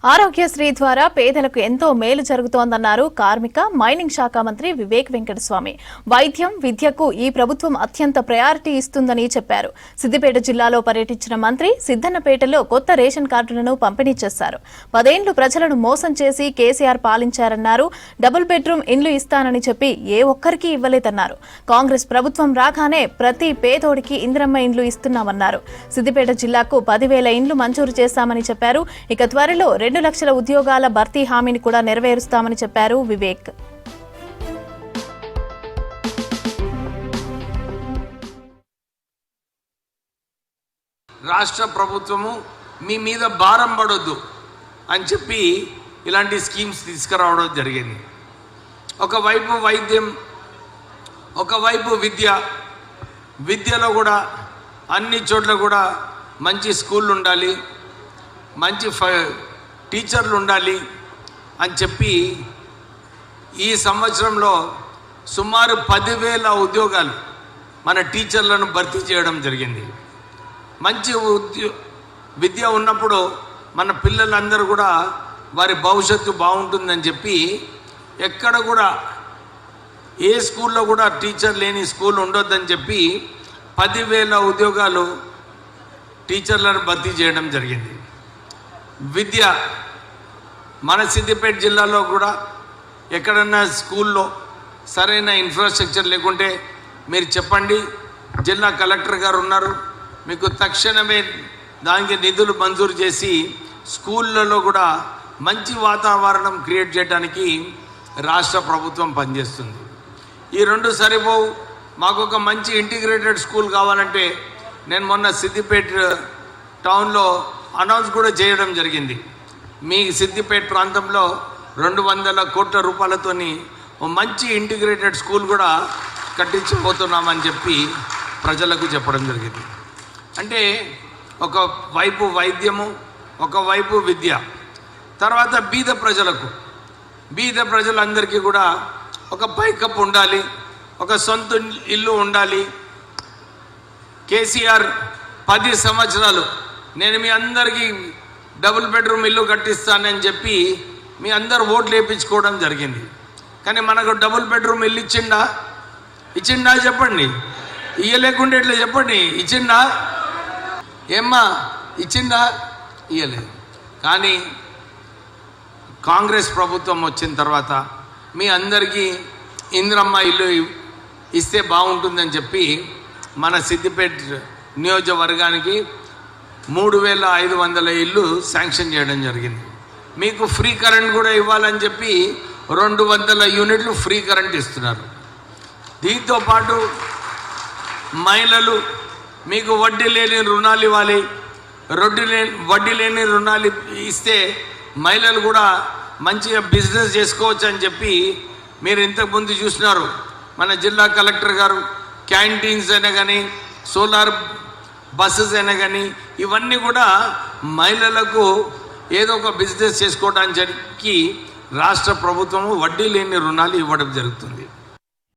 ఆరోగ్యశ్రీ ద్వారా పేదలకు ఎంతో మేలు జరుగుతోందన్నారు కార్మిక మైనింగ్ శాఖ మంత్రి వివేక్ వెంకటస్వామి. వైద్యం, విద్యకు ఈ ప్రభుత్వం అత్యంత ప్రయారిటీ ఇస్తుందని చెప్పారు. సిద్దిపేట జిల్లాలో పర్యటించిన మంత్రి సిద్దన్నపేటలో కొత్త రేషన్ కార్డులను పంపిణీ చేశారు. 10 ఏళ్లు ప్రజలను మోసం చేసి కేసీఆర్ పాలించారన్నారు. డబుల్ బెడ్రూమ్ ఇండ్లు ఇస్తానని చెప్పి ఏ ఒక్కరికి ఇవ్వలేదన్నారు. కాంగ్రెస్ ప్రభుత్వం రాగానే ప్రతి పేదోడికి ఇందిరమ్మ ఇండ్లు ఇస్తున్నామన్నారు. సిద్దిపేట జిల్లాకు 10,000 ఇండ్లు మంజూరు చేశామని చెప్పారు. ఇక త్వరలో 2 లక్షల ఉద్యోగాల భర్తీ హామీని కూడా నెరవేరుస్తామని చెప్పారు వివేక్. రాష్ట్ర ప్రభుత్వము మీ మీద భారం పడొద్దు అని చెప్పి ఇలాంటి స్కీమ్స్ తీసుకురావడం జరిగింది. ఒకవైపు వైద్యం, ఒకవైపు విద్యలో కూడా అన్ని చోట్ల కూడా మంచి స్కూళ్ళు ఉండాలి, మంచి టీచర్లు ఉండాలి అని చెప్పి ఈ సంవత్సరంలో సుమారు 10,000 ఉద్యోగాలు మన టీచర్లను భర్తీ చేయడం జరిగింది. మంచి విద్య ఉన్నప్పుడు మన పిల్లలందరూ కూడా వారి భవిష్యత్తు బాగుంటుందని చెప్పి ఎక్కడ కూడా ఏ స్కూల్లో కూడా టీచర్ లేని స్కూల్ ఉండొద్దని చెప్పి 10,000 ఉద్యోగాలు టీచర్లను భర్తీ చేయడం జరిగింది. విద్య మన సిద్దిపేట జిల్లాలో కూడా ఎక్కడన్నా స్కూల్లో సరైన ఇన్ఫ్రాస్ట్రక్చర్ లేకుంటే మీరు చెప్పండి, జిల్లా కలెక్టర్ గారు ఉన్నారు, మీకు తక్షణమే దానికి నిధులు మంజూరు చేసి స్కూళ్ళలో కూడా మంచి వాతావరణం క్రియేట్ చేయడానికి రాష్ట్ర ప్రభుత్వం పనిచేస్తుంది. ఈ 2 సరిపోవు, మాకు ఒక మంచి ఇంటిగ్రేటెడ్ స్కూల్ కావాలంటే నేను మొన్న సిద్దిపేట టౌన్లో అనౌన్స్ కూడా చేయడం జరిగింది. మీ సిద్దిపేట ప్రాంతంలో 200 కోట్ల రూపాయలతోని మంచి ఇంటిగ్రేటెడ్ స్కూల్ కూడా కట్టించబోతున్నామని చెప్పి ప్రజలకు చెప్పడం జరిగింది. అంటే ఒకవైపు వైద్యము, ఒకవైపు విద్య, తర్వాత బీద ప్రజలందరికీ కూడా ఒక పైకప్పు ఉండాలి, ఒక సొంత ఇల్లు ఉండాలి. కేసీఆర్ 10 సంవత్సరాలు నేను మీ అందరికీ డబుల్ బెడ్రూమ్ ఇల్లు కట్టిస్తానని చెప్పి మీ అందరు ఓట్లు వేయించుకోవడం జరిగింది. కానీ మనకు డబుల్ బెడ్రూమ్ ఇల్లు ఇచ్చిండా చెప్పండి, ఇయ్యలేకుండా ఇట్లా చెప్పండి, ఇచ్చిండా ఏమ్మా, ఇచ్చిండా? ఇయ్యలేదు. కానీ కాంగ్రెస్ ప్రభుత్వం వచ్చిన తర్వాత మీ అందరికీ ఇందిరమ్మ ఇల్లు ఇస్తే బాగుంటుందని చెప్పి మన సిద్దిపేట నియోజకవర్గానికి 3,500 ఇల్లు శాంక్షన్ చేయడం జరిగింది. మీకు ఫ్రీ కరెంట్ కూడా ఇవ్వాలని చెప్పి 200 యూనిట్లు ఫ్రీ కరెంట్ ఇస్తున్నారు. దీంతో పాటు మహిళలు మీకు వడ్డీ లేని రుణాలు ఇవ్వాలి. వడ్డీ లేని రుణాలు ఇస్తే మహిళలు కూడా మంచిగా బిజినెస్ చేసుకోవచ్చు అని చెప్పి మీరు ఇంతకుముందు చూసినారు. మన జిల్లా కలెక్టర్ గారు క్యాంటీన్స్ అయినా కానీ, సోలార్ బస్సెస్ అయినా కానీ, ఇవన్నీ కూడా మహిళలకు ఏదో ఒక బిజినెస్ చేసుకోవడానికి రాష్ట్ర ప్రభుత్వము వడ్డీ లేని రుణాలు ఇవ్వడం జరుగుతుంది.